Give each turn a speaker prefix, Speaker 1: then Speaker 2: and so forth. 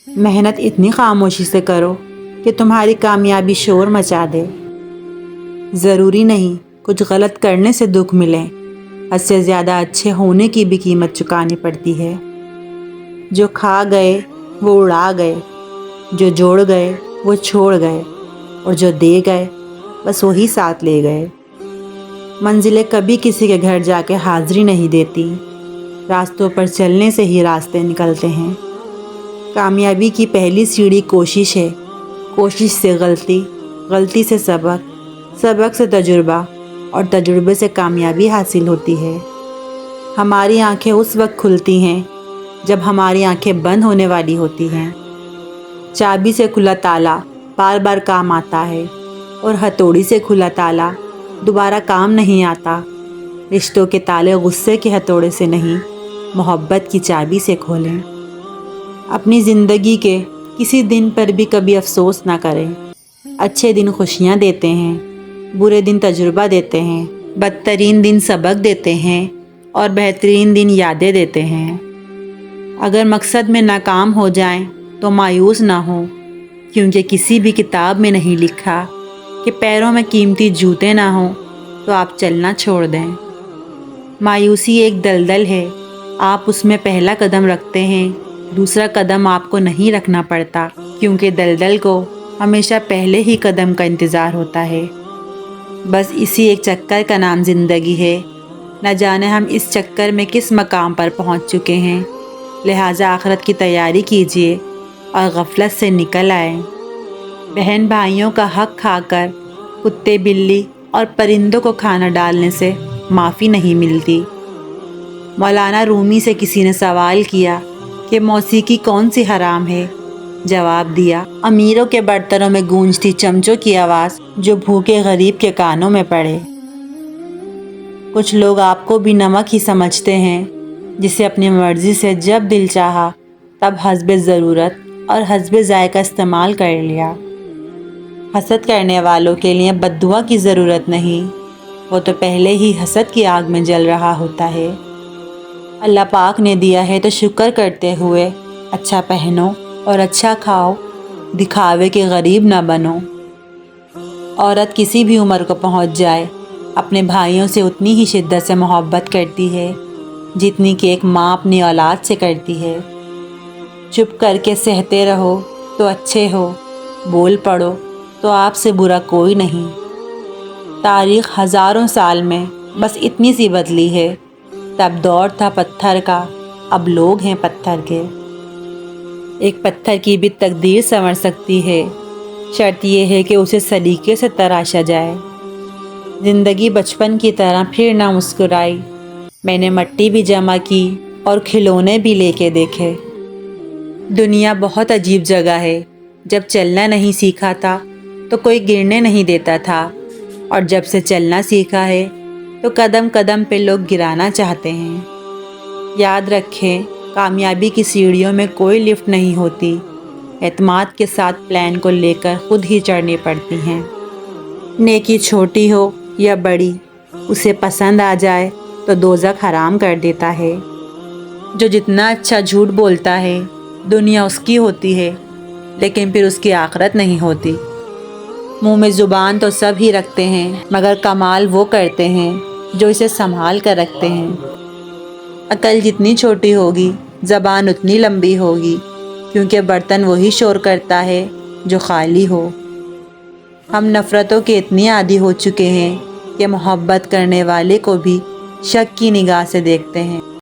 Speaker 1: محنت اتنی خاموشی سے کرو کہ تمہاری کامیابی شور مچا دے۔ ضروری نہیں کچھ غلط کرنے سے دکھ ملے، حد سے زیادہ اچھے ہونے کی بھی قیمت چکانی پڑتی ہے۔ جو کھا گئے وہ اڑا گئے، جو جوڑ گئے وہ چھوڑ گئے، اور جو دے گئے بس وہی ساتھ لے گئے۔ منزلیں کبھی کسی کے گھر جا کے حاضری نہیں دیتی، راستوں پر چلنے سے ہی راستے نکلتے ہیں۔ کامیابی کی پہلی سیڑھی کوشش ہے، کوشش سے غلطی، غلطی سے سبق، سبق سے تجربہ، اور تجربے سے کامیابی حاصل ہوتی ہے۔ ہماری آنکھیں اس وقت کھلتی ہیں جب ہماری آنکھیں بند ہونے والی ہوتی ہیں۔ چابی سے کھلا تالا بار بار کام آتا ہے، اور ہتھوڑی سے کھلا تالا دوبارہ کام نہیں آتا۔ رشتوں کے تالے غصے کے ہتھوڑے سے نہیں، محبت کی چابی سے کھولیں۔ اپنی زندگی کے کسی دن پر بھی کبھی افسوس نہ کریں۔ اچھے دن خوشیاں دیتے ہیں، برے دن تجربہ دیتے ہیں، بدترین دن سبق دیتے ہیں، اور بہترین دن یادیں دیتے ہیں۔ اگر مقصد میں ناکام ہو جائیں تو مایوس نہ ہوں، کیونکہ کسی بھی کتاب میں نہیں لکھا کہ پیروں میں قیمتی جوتے نہ ہوں تو آپ چلنا چھوڑ دیں۔ مایوسی ایک دلدل ہے، آپ اس میں پہلا قدم رکھتے ہیں، دوسرا قدم آپ کو نہیں رکھنا پڑتا، کیونکہ دلدل کو ہمیشہ پہلے ہی قدم کا انتظار ہوتا ہے۔ بس اسی ایک چکر کا نام زندگی ہے، نہ جانے ہم اس چکر میں کس مقام پر پہنچ چکے ہیں۔ لہٰذا آخرت کی تیاری کیجیے اور غفلت سے نکل آئیں۔ بہن بھائیوں کا حق کھا کر کتے بلی اور پرندوں کو کھانا ڈالنے سے معافی نہیں ملتی۔ مولانا رومی سے کسی نے سوال کیا کہ موسیقی کون سی حرام ہے؟ جواب دیا، امیروں کے برتنوں میں گونجتی چمچوں کی آواز جو بھوکے غریب کے کانوں میں پڑے۔ کچھ لوگ آپ کو بھی نمک ہی سمجھتے ہیں، جسے اپنی مرضی سے جب دل چاہا تب حسب ضرورت اور حسب ذائقہ استعمال کر لیا۔ حسد کرنے والوں کے لیے بد دعا کی ضرورت نہیں، وہ تو پہلے ہی حسد کی آگ میں جل رہا ہوتا ہے۔ اللہ پاک نے دیا ہے تو شکر کرتے ہوئے اچھا پہنو اور اچھا کھاؤ، دکھاوے کے غریب نہ بنو۔ عورت کسی بھی عمر کو پہنچ جائے، اپنے بھائیوں سے اتنی ہی شدت سے محبت کرتی ہے جتنی کہ ایک ماں اپنی اولاد سے کرتی ہے۔ چپ کر کے سہتے رہو تو اچھے ہو، بول پڑو تو آپ سے برا کوئی نہیں۔ تاریخ ہزاروں سال میں بس اتنی سی بدلی ہے، تب دور تھا پتھر کا، اب لوگ ہیں پتھر کے۔ ایک پتھر کی بھی تقدیر سنور سکتی ہے، شرط یہ ہے کہ اسے سلیقے سے تراشا جائے۔ زندگی بچپن کی طرح پھر نہ مسکرائی، میں نے مٹی بھی جمع کی اور کھلونے بھی لے کے دیکھے۔ دنیا بہت عجیب جگہ ہے، جب چلنا نہیں سیکھا تھا تو کوئی گرنے نہیں دیتا تھا، اور جب سے چلنا سیکھا ہے تو قدم قدم پہ لوگ گرانا چاہتے ہیں۔ یاد رکھیں، کامیابی کی سیڑھیوں میں کوئی لفٹ نہیں ہوتی، اعتماد کے ساتھ پلان کو لے کر خود ہی چڑھنی پڑتی ہیں۔ نیکی چھوٹی ہو یا بڑی، اسے پسند آ جائے تو دوزخ حرام کر دیتا ہے۔ جو جتنا اچھا جھوٹ بولتا ہے، دنیا اس کی ہوتی ہے، لیکن پھر اس کی آخرت نہیں ہوتی۔ منہ میں زبان تو سب ہی رکھتے ہیں، مگر کمال وہ کرتے ہیں جو اسے سنبھال کر رکھتے ہیں۔ عقل جتنی چھوٹی ہوگی، زبان اتنی لمبی ہوگی، کیونکہ برتن وہی شور کرتا ہے جو خالی ہو۔ ہم نفرتوں کے اتنی عادی ہو چکے ہیں کہ محبت کرنے والے کو بھی شک کی نگاہ سے دیکھتے ہیں۔